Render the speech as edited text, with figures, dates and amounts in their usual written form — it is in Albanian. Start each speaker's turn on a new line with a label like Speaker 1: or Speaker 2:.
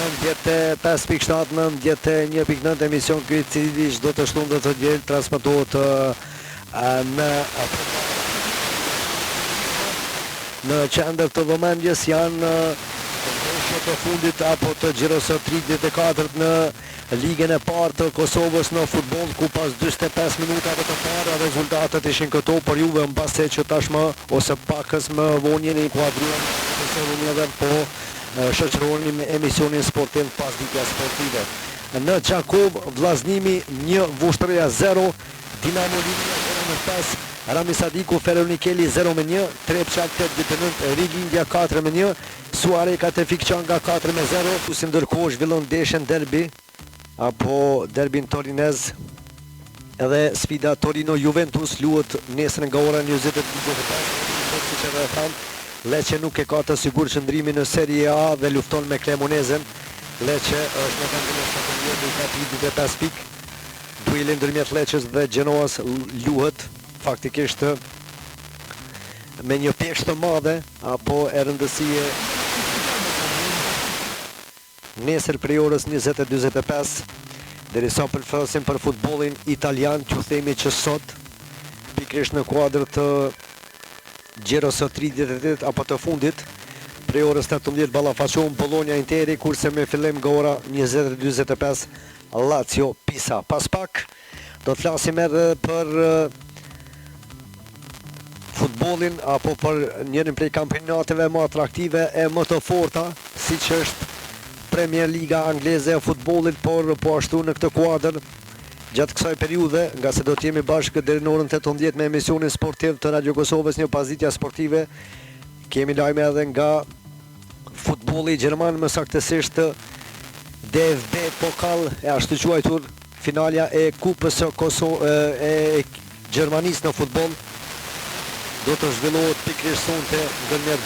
Speaker 1: 95.7, 91.9 emision ky i cili çdo të shtunë të diel transmetohet në qendër të vëmendjes. Janë ndeshjet e fundit apo të Gjiros 34 në ligën e parë të Kosovës në futboll, ku pas 45 minutave të para rezultatet ishin këto për Juve, mbase që tashmë ose pakës më vonë në kuadruan Kosovën, po shoqëroni me emisionin sportiv Pasditja Sportive. Në Gjakov, vllaznimi 1, Vushtrëja 0, Dinamo Livia 0-5, Rami Sadiku, Feronikeli 0-1, Trepçak 8-9, Rigindja 4-1, Suareka Tefik Qanga 4-0. Si ndërkohë zhvillon ndeshjen derbi apo derbin torinez, edhe sfida Torino-Juventus luhet nesër nga ora 20:45, siç e tham. Lecce nuk e ka të sigur qëndrimin në Serie A dhe lufton me Cremonezen. Lecce është në vendin e 17 ka 25 pikë. Dueli ndërmjet Lecces dhe Genoas luhet faktikisht me një peshë të madhe apo e rëndësie nesër prej orës 20:45, derisa përflasim për futbollin italian, që themi që sot pikërisht në kuadër të Gjiros 38 apo të fundit, prej orës 18 ballafaqohen Bologna Interi, kurse me fillim nga ora 20:45 Lazio Pisa. Pas pak do të flasim edhe për futbollin apo për njërin prej kampionateve më atraktive e më të forta, siç është Premier Liga Angleze e futbollit, por po ashtu në këtë kuadër gjatë kësaj periudhe, nga se do të jemi bashkë deri në orën 18 me emisionin sportiv të Radio Kosovës, një Pasditja Sportive. Kemi lajme edhe nga futbolli gjerman, më saktësisht DFB Pokal, e ashtu quajtur finalja e Kupës e Gjermanisë në futboll, do të zhvillohet pikërisht sonte ndërmjet